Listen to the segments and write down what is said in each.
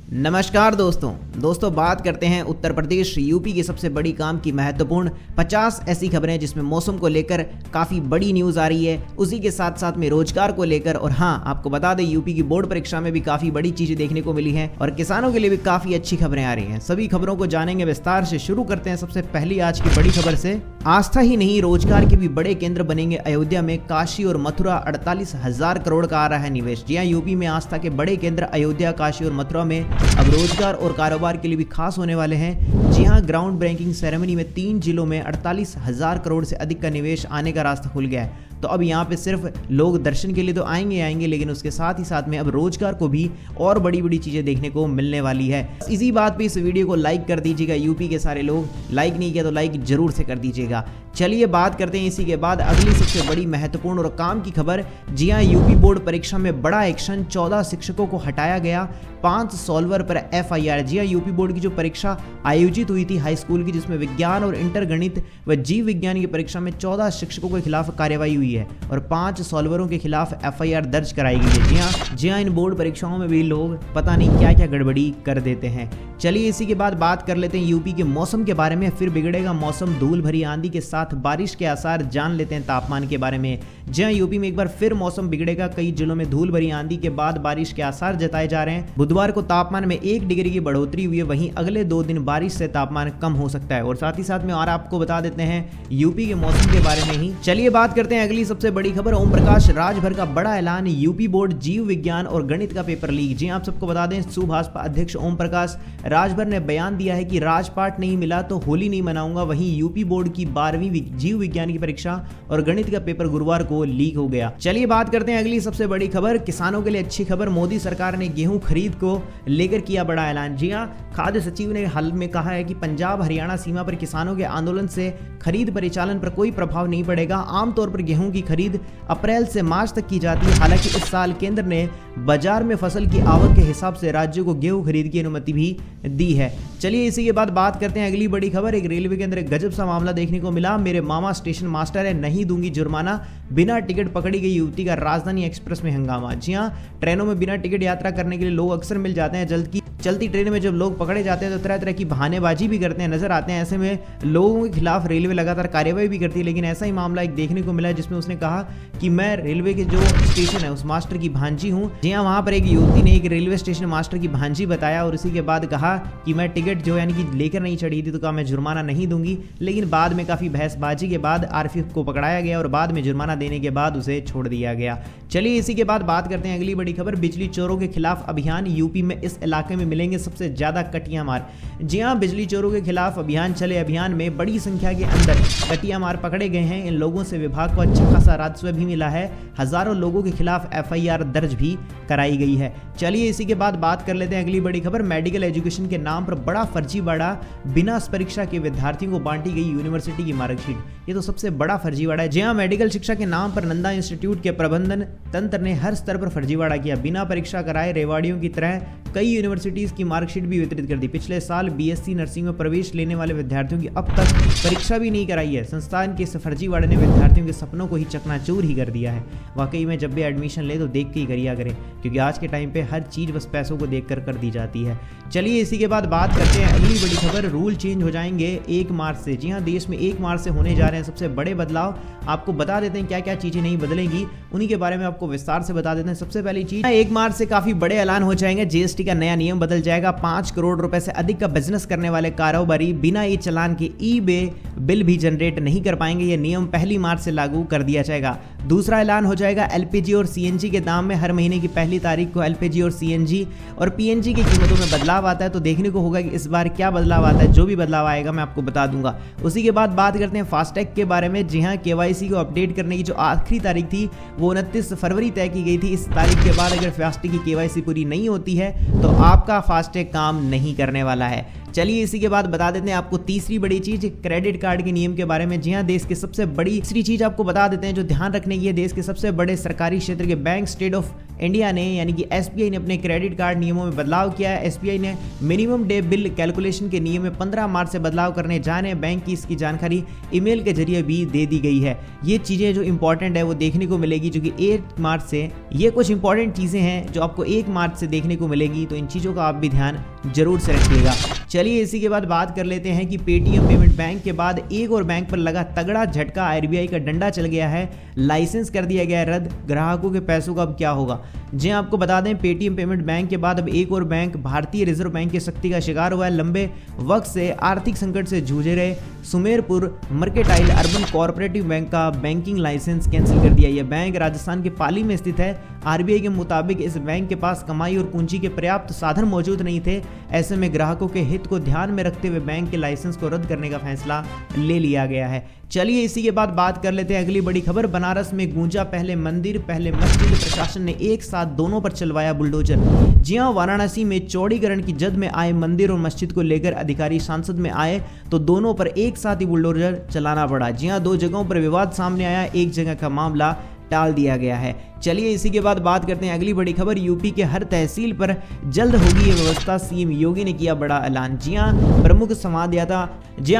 नमस्कार दोस्तों बात करते हैं उत्तर प्रदेश यूपी की सबसे बड़ी काम की महत्वपूर्ण 50 ऐसी खबरें जिसमें मौसम को लेकर काफ़ी बड़ी न्यूज़ आ रही है, उसी के साथ साथ में रोजगार को लेकर। और हाँ, आपको बता दें यूपी की बोर्ड परीक्षा में भी काफ़ी बड़ी चीज़ें देखने को मिली हैं और किसानों के लिए भी काफ़ी अच्छी खबरें आ रही हैं। सभी खबरों को जानेंगे विस्तार से। शुरू करते हैं सबसे पहली आज की बड़ी खबर से। आस्था ही नहीं, रोजगार के भी बड़े केंद्र बनेंगे अयोध्या में। काशी और मथुरा 48,000 करोड़ का आ रहा है निवेश। जी हाँ, यूपी में आस्था के बड़े केंद्र अयोध्या, काशी और मथुरा में अब रोजगार और कारोबार के लिए भी खास होने वाले हैं। जी हां, ग्राउंड ब्रेकिंग सेरेमनी में 3 जिलों में 48,000 करोड़ से अधिक का निवेश आने का रास्ता खुल गया है। तो अब यहाँ पे सिर्फ लोग दर्शन के लिए तो आएंगे, लेकिन उसके साथ ही साथ में अब रोजगार को भी और बड़ी बड़ी चीजें देखने को मिलने वाली है। इसी बात पे इस वीडियो को लाइक कर दीजिएगा। यूपी के सारे लोग लाइक नहीं किया तो लाइक जरूर से कर दीजिएगा। चलिए बात करते हैं इसी के बाद अगली सबसे बड़ी महत्वपूर्ण और काम की खबर। जी हाँ, यूपी बोर्ड परीक्षा में बड़ा एक्शन, 14 शिक्षकों को हटाया गया, 5 सॉल्वर पर FIR। जी हाँ, यूपी बोर्ड की जो परीक्षा आयोजित हुई थी हाई स्कूल की, जिसमें विज्ञान और इंटर गणित व जीव विज्ञान की परीक्षा में 14 शिक्षकों के खिलाफ कार्रवाई हुई है और 5 सॉल्वरों के खिलाफ FIR दर्ज कराई गई है। जी हाँ, इन बोर्ड परीक्षाओं में भी लोग पता नहीं क्या क्या गड़बड़ी कर देते हैं। चलिए इसी के बाद बात कर लेते हैं यूपी के मौसम के बारे में। फिर बिगड़ेगा मौसम, धूल भरी आंधी के साथ बारिश के आसार। जान लेते हैं तापमान के बारे में। जी हाँ, यूपी में एक बार फिर मौसम बिगड़ेगा। कई जिलों में धूल भरी आंधी के बाद बारिश के आसार जताए जा रहे हैं। बुधवार को तापमान में 1 डिग्री की बढ़ोतरी हुई है, वहीं अगले 2 दिन बारिश से तापमान कम हो सकता है। और साथ ही साथ में और आपको बता देते हैं यूपी के मौसम के बारे में ही। चलिए बात करते हैं अगली सबसे बड़ी खबर। ओम प्रकाश राजभर का बड़ा ऐलान, यूपी बोर्ड जीव विज्ञान और गणित का पेपर लीक। जी आप सबको बता दें, सुभाषपा अध्यक्ष ओम प्रकाश राजभर ने बयान दिया है कि राजपाट नहीं मिला तो होली नहीं मनाऊंगा। वहीं यूपी बोर्ड की 12वीं जीव विज्ञान की परीक्षा और गणित का पेपर गुरुवार को लीक हो गया। चलिए बात करते हैं अगली सबसे बड़ी खबर। किसानों के लिए अच्छी खबर, मोदी सरकार ने गेहूं खरीद को लेकर किया बड़ा ऐलान। जी हां, खाद्य सचिव ने हाल में कहा है कि पंजाब हरियाणा सीमा पर किसानों के आंदोलन से खरीद परिचालन पर कोई प्रभाव नहीं पड़ेगा। आमतौर पर गेहूं की खरीद अप्रैल से मार्च तक की जाती है। हालांकि इस साल केंद्र ने बाजार में फसल की आवक के हिसाब से राज्यों को गेहूं खरीद की अनुमति भी दी है। चलिए इसी के बाद बात करते हैं अगली बड़ी खबर। एक रेलवे के अंदर एक गजब सा मामला देखने को मिला। मेरे मामा स्टेशन मास्टर है, नहीं दूंगी जुर्माना, बिना टिकट पकड़ी गई युवती का राजधानी एक्सप्रेस में हंगामा। जी हां, ट्रेनों में बिना टिकट यात्रा करने के लिए लोग अक्सर मिल जाते हैं। चलती ट्रेन में जब लोग पकड़े जाते हैं तो तरह तरह की बहानेबाजी भी करते हैं, नजर आते हैं। ऐसे में लोगों के खिलाफ रेलवे लगातार कार्रवाई भी करती है। लेकिन ऐसा ही मामला एक देखने को मिला है जिसमें उसने कहा कि मैं रेलवे के जो स्टेशन है उस मास्टर की भांजी हूं। जी हां, वहां पर एक युवती ने एक रेलवे स्टेशन मास्टर की भांजी बताया और इसी के बाद कहा कि मैं टिकट जो यानी कि लेकर नहीं चढ़ी थी, तो कहा मैं जुर्माना नहीं दूंगी। लेकिन बाद में काफी बहसबाजी के बाद RFF को पकड़ाया गया और बाद में जुर्माना देने के बाद उसे छोड़ दिया गया। चलिए इसी के बाद बात करते हैं अगली बड़ी खबर। बिजली चोरों के खिलाफ अभियान, यूपी में इस इलाके में मिलेंगे सबसे ज्यादा कटिया मार। जी हां, बिजली चोरों के खिलाफ अभियान चले। अभियान में बड़ी संख्या के अंदर कटिया मार पकड़े गए हैं। इन लोगों से विभाग को अच्छा खासा राजस्व भी मिला है। हजारों लोगों के खिलाफ FIR दर्ज भी कराई गई है। चलिए इसी के बाद बात कर लेते हैं अगली बड़ी खबर। मेडिकल एजुकेशन के नाम पर बड़ा फर्जीवाड़ा, बिना परीक्षा के विद्यार्थियों को बांटी गई यूनिवर्सिटी की मार्कशीट। ये तो सबसे बड़ा फर्जीवाड़ा है। जी हां, मेडिकल शिक्षा के नाम पर नंदा इंस्टीट्यूट के प्रबंधन तंत्र ने हर स्तर पर फर्जीवाड़ा किया। बिना परीक्षा कराए रेवाड़ियों की तरह कई यूनिवर्सिटीज की मार्कशीट भी वितरित कर दी। पिछले साल BSc नर्सिंग में प्रवेश लेने वाले विद्यार्थियों की अब तक परीक्षा भी नहीं कराई है। संस्थान के इस फर्जीवाड़े ने विद्यार्थियों के सपनों को ही चकनाचूर ही कर दिया है। वाकई में जब भी एडमिशन ले तो देख के ही करिया करें, क्योंकि आज के टाइम पे हर चीज बस पैसों को देख कर दी जाती है। चलिए इसी के बाद बात करते हैं अगली बड़ी खबर। रूल चेंज हो जाएंगे 1 मार्च से। जी हाँ, देश में 1 मार्च से होने जा रहे हैं सबसे बड़े बदलाव। आपको बता देते हैं क्या क्या चीजें नहीं बदलेंगी, उन्हीं के बारे में आपको विस्तार से बता देते हैं। सबसे पहली चीज, 1 मार्च से काफी बड़े ऐलान हो जाएंगे। GST का नया नियम बदल जाएगा। 5 करोड़ रुपए से अधिक का बिजनेस करने वाले कारोबारी बिना ई चालान के ई-वे बिल भी जनरेट नहीं कर पाएंगे। यह नियम 1 मार्च से लागू कर दिया जाएगा। दूसरा ऐलान हो जाएगा, LPG और CNG के दाम में हर महीने की पहली तारीख को LPG और CNG और PNG की कीमतों में बदलाव आता है। तो देखने को होगा कि इस बार क्या बदलाव आता है। जो भी बदलाव आएगा मैं आपको बता दूंगा। उसी के बाद बात करते हैं फास्टैग के बारे में। जी हाँ, KYC को अपडेट करने की जो आखिरी तारीख थी वो 29 फरवरी तय की गई थी। इस तारीख के बाद अगर फास्टैग की KYC पूरी नहीं होती है तो आपका फास्टैग काम नहीं करने वाला है। चलिए इसी के बाद बता देते हैं आपको तीसरी बड़ी चीज, क्रेडिट कार्ड के नियम के बारे में। जी हां, देश के सबसे बड़ी तीसरी चीज आपको बता देते हैं जो ध्यान रखने की है। देश के सबसे बड़े सरकारी क्षेत्र के बैंक स्टेट ऑफ इंडिया ने यानी कि एसबीआई ने अपने क्रेडिट कार्ड नियमों में बदलाव किया है। एसबीआई ने मिनिमम डे बिल कैलकुलेशन के नियम में 15 मार्च से बदलाव करने जा रहे हैं। बैंक की इसकी जानकारी ईमेल के जरिए भी दे दी गई है। ये चीज़ें जो इंपॉर्टेंट है वो देखने को मिलेगी, जो कि 8 मार्च से ये कुछ इंपॉर्टेंट चीज़ें हैं जो आपको 1 मार्च से देखने को मिलेगी, तो इन चीज़ों का आप भी ध्यान जरूर से रखिएगा। चलिए इसी के बाद बात कर लेते हैं कि पेटीएम पेमेंट बैंक के बाद एक और बैंक पर लगा तगड़ा झटका। आरबीआई का डंडा चल गया है, लाइसेंस कर दिया गया है रद्द। ग्राहकों के पैसों का अब क्या होगा? जी आपको बता दें, पेटीएम पेमेंट बैंक के बाद अब एक और बैंक भारतीय रिजर्व बैंक की सख्ती का शिकार हुआ है। लंबे वक्त से आर्थिक संकट से जूझ रहे Sumerpur mercantile urban cooperative bank का बैंकिंग लाइसेंस कैंसिल कर दिया। यह बैंक राजस्थान के पाली में स्थित है। आरबीआई के मुताबिक इस बैंक के पास कमाई और पूंजी के पर्याप्त साधन मौजूद नहीं थे। ऐसे में ग्राहकों के हित को ध्यान में रखते हुए बैंक के लाइसेंस को रद्द करने का फैसला ले लिया गया है। चलिए इसी के बाद बात कर लेते हैं अगली बड़ी खबर। बनारस में गूंजा पहले मंदिर पहले मस्जिद। प्रशासन ने एक साथ दोनों पर चलवाया बुलडोजर। जी हां, वाराणसी में चौड़ीकरण की जद में आए मंदिर और मस्जिद को लेकर अधिकारी सांसद में आए तो दोनों पर एक साथ ही बुलडोजर चलाना पड़ा। जी हां, 2 जगहों पर विवाद सामने आया, एक जगह का मामला टाल दिया गया है। चलिए इसी के बाद बात करते हैं अगली बड़ी खबर। यूपी के हर तहसील पर जल्द होगी ये व्यवस्था, सीएम योगी ने किया बड़ा ऐलान। जी हां, प्रमुख संवाददाता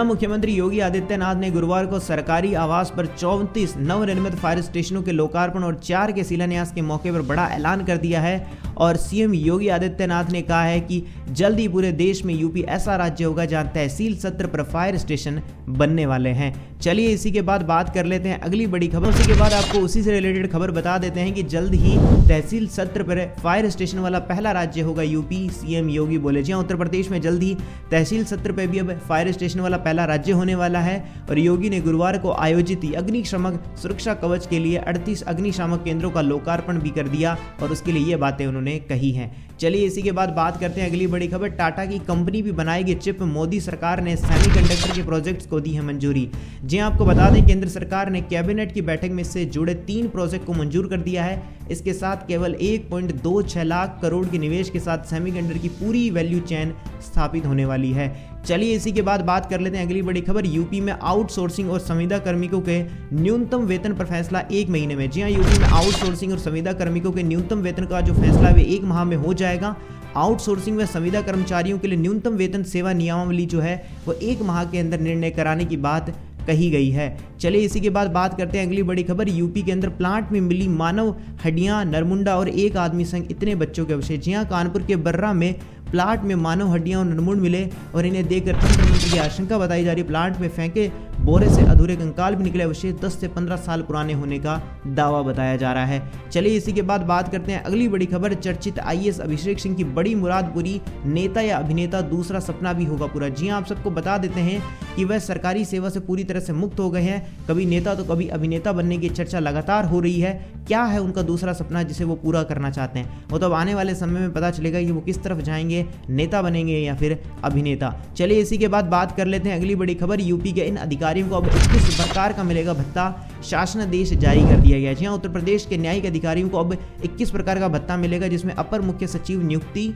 मुख्यमंत्री योगी आदित्यनाथ ने गुरुवार को सरकारी आवास पर 34 नवनिर्मित फायर स्टेशनों के लोकार्पण और 4 के शिलान्यास के मौके पर बड़ा ऐलान कर दिया है। और सीएम योगी आदित्यनाथ ने कहा है कि जल्द ही पूरे देश में यूपी ऐसा राज्य होगा जहां तहसील सत्र पर फायर स्टेशन बनने वाले हैं। चलिए इसी के बाद बात कर लेते हैं अगली बड़ी खबर। उसी के बाद आपको उसी से रिलेटेड खबर बता देते हैं कि जल्द ही तहसील सत्र पर फायर स्टेशन वाला पहला राज्य होगा यूपी, सीएम योगी बोले। जी हां, उत्तर प्रदेश में जल्द ही तहसील सत्र पर भी अब फायर स्टेशन वाला पहला राज्य होने वाला है। और योगी ने गुरुवार को आयोजित अग्निशमन सुरक्षा कवच के लिए 38 अग्निशामक केंद्रों का लोकार्पण भी कर दिया और उसके लिए ये बातें उन्होंने कही हैं। चलिए इसी के बाद बात करते हैं अगली बड़ी खबर। टाटा की कंपनी भी बनाएगी चिप। मोदी सरकार ने सेमीकंडक्टर के प्रोजेक्ट्स को दी है मंजूरी। जी आपको बता दें, केंद्र सरकार ने कैबिनेट की बैठक में से जुड़े 3 प्रोजेक्ट को मंजूर कर दिया है। इसके साथ केवल 1.26 लाख करोड़ के निवेश के साथ सेमीकंडक्टर की पूरी वैल्यू चेन स्थापित होने वाली है। चलिए इसी के बाद बात कर लेते हैं अगली बड़ी खबर। यूपी में आउटसोर्सिंग और संविदा कार्मिकों के न्यूनतम वेतन पर फैसला 1 महीने में। जी हां, यूपी में आउटसोर्सिंग और संविदा कार्मिकों के न्यूनतम वेतन का जो फैसला है 1 माह में हो जाएगा। आउटसोर्सिंग में संविदा कर्मचारियों के लिए न्यूनतम वेतन सेवा नियमावली जो है वो 1 माह के अंदर निर्णय कराने की बात कही गई है। चलिए इसी के बाद बात करते हैं अगली बड़ी खबर। यूपी के अंदर प्लांट में मिली मानव हड्डियां, नरमुंडा और एक आदमी संग इतने बच्चों के अवशेष। जी हां, कानपुर के बर्रा में प्लांट में मानव हड्डियां और नरमुंड मिले और इन्हें देखकर तंत्र मंत्री की आशंका बताई जा रही। प्लांट में फेंके बोरे से अधूरे कंकाल भी निकले। अवशेष 10 से 15 साल पुराने होने का दावा बताया जा रहा है। चलिए इसी के बाद बात करते हैं अगली बड़ी खबर। चर्चित आईएएस अभिषेक सिंह की बड़ी मुराद पूरी, नेता या अभिनेता दूसरा सपना भी होगा पूरा। जी हां, आप सबको बता देते हैं कि वह सरकारी सेवा से पूरी तरह से मुक्त हो गए हैं। कभी नेता तो कभी अभिनेता बनने की चर्चा लगातार हो रही है। क्या है उनका दूसरा सपना जिसे वो पूरा करना चाहते हैं, वो तो अब आने वाले समय में पता चलेगा कि वो किस तरफ जाएंगे, नेता बनेंगे या फिर अभिनेता। चलिए इसी के बाद बात कर लेते हैं अगली बड़ी खबर। यूपी के इन अधिकारियों को अब 21 प्रकार का मिलेगा भत्ता, शासनादेश जारी कर दिया गया। जी हां, उत्तर प्रदेश के न्यायिक अधिकारियों को अब 21 प्रकार का भत्ता मिलेगा, जिसमें अपर मुख्य सचिव नियुक्ति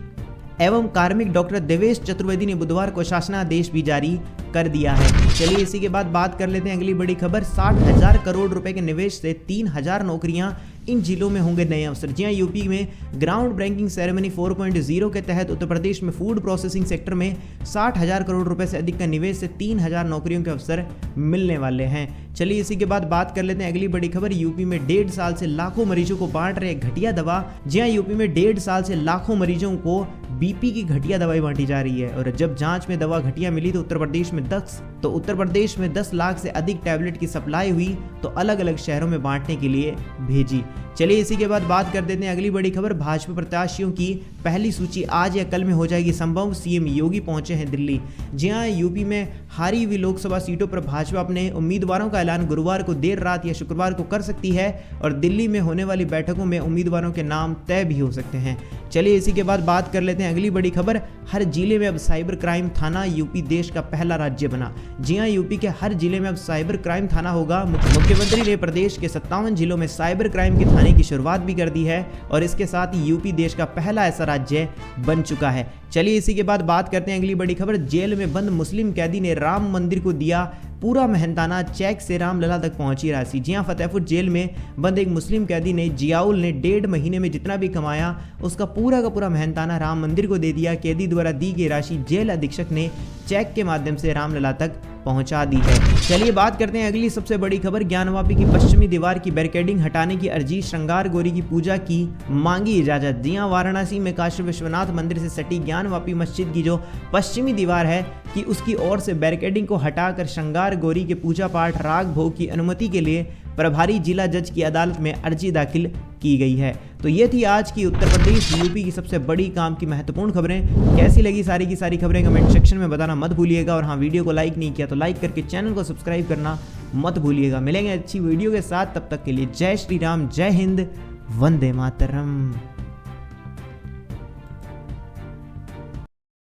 एवं कार्मिक डॉक्टर देवेश चतुर्वेदी ने बुधवार को शासनादेश भी जारी कर दिया है। चलिए इसी के बाद बात कर लेते हैं अगली बड़ी खबर। 60,000 करोड़ रुपए के निवेश से 3,000 नौकरियां, इन जिलों में होंगे नए अवसर। जी हां, यूपी में ग्राउंड ब्रेकिंग सेरेमनी 4.0 के तहत उत्तर प्रदेश में फूड प्रोसेसिंग सेक्टर में 60,000 करोड़ रुपए से अधिक का निवेश से 3,000 नौकरियों के अवसर मिलने वाले हैं। चलिए इसी के बाद बात कर लेते हैं अगली बड़ी खबर। यूपी में 1.5 साल से लाखों मरीजों को बांट रहे घटिया दवा। जी हां, यूपी में 1.5 साल से लाखों मरीजों को बीपी की घटिया दवाई बांटी जा रही है। और जब जांच में दवा घटिया मिली तो उत्तर प्रदेश में 10 लाख से अधिक टैबलेट की सप्लाई हुई तो अलग अलग शहरों में बांटने के लिए भेजी। चलिए इसी के बाद बात कर देते हैं अगली बड़ी खबर। भाजपा प्रत्याशियों की पहली सूची आज या कल में हो जाएगी संभव, सीएम योगी पहुंचे हैं दिल्ली। जी हां, यूपी में हारी हुई लोकसभा सीटों पर भाजपा अपने उम्मीदवारों का ऐलान गुरुवार को देर रात या शुक्रवार को कर सकती है और दिल्ली में होने वाली बैठकों में उम्मीदवारों के नाम तय भी हो सकते हैं। चलिए इसी के बाद बात कर लेते हैं अगली बड़ी खबर। हर जिले में अब साइबर क्राइम थाना, यूपी देश का पहला राज्य बना। जी हां, यूपी के हर जिले में अब साइबर क्राइम थाना होगा। मुख्यमंत्री ने प्रदेश के 57 जिलों में साइबर क्राइम के थाने की शुरुआत भी कर दी है और इसके साथ ही यूपी देश का पहला ऐसा राज्य बन चुका है। चलिए इसी के बाद बात करते हैं अगली बड़ी खबर। जेल में बंद मुस्लिम कैदी ने राम मंदिर को दिया पूरा मेहनताना चेक से रामलला तक पहुंची राशि। जी हां, फतेहपुर जेल में बंद एक मुस्लिम कैदी ने जियाउल ने 1.5 महीने में जितना भी कमाया उसका पूरा का पूरा मेहनताना राम मंदिर को दे दिया। कैदी द्वारा दी गई राशि जेल अधीक्षक ने चेक के माध्यम से रामलला तक पहुंचा दी है। चलिए बात करते हैं अगली सबसे बड़ी खबर। ज्ञानवापी की पश्चिमी दीवार की बैरिकेडिंग हटाने की अर्जी, श्रृंगार गौरी की पूजा की मांगी इजाजत। जी हां, वाराणसी में काशी विश्वनाथ मंदिर से सटी ज्ञानवापी मस्जिद की जो पश्चिमी दीवार है कि उसकी ओर से बैरिकेडिंग को हटाकर श्रृंगार गौरी के पूजा पाठ राग भोग की अनुमति के लिए प्रभारी जिला जज की अदालत में अर्जी दाखिल की गई है। तो ये थी आज की उत्तर प्रदेश यूपी की सबसे बड़ी काम की महत्वपूर्ण खबरें। कैसी लगी सारी की सारी खबरें कमेंट सेक्शन में बताना मत भूलिएगा। और हाँ, वीडियो को लाइक नहीं किया तो लाइक करके चैनल को सब्सक्राइब करना मत भूलिएगा। मिलेंगे अच्छी वीडियो के साथ, तब तक के लिए जय श्री राम, जय हिंद, वंदे मातरम।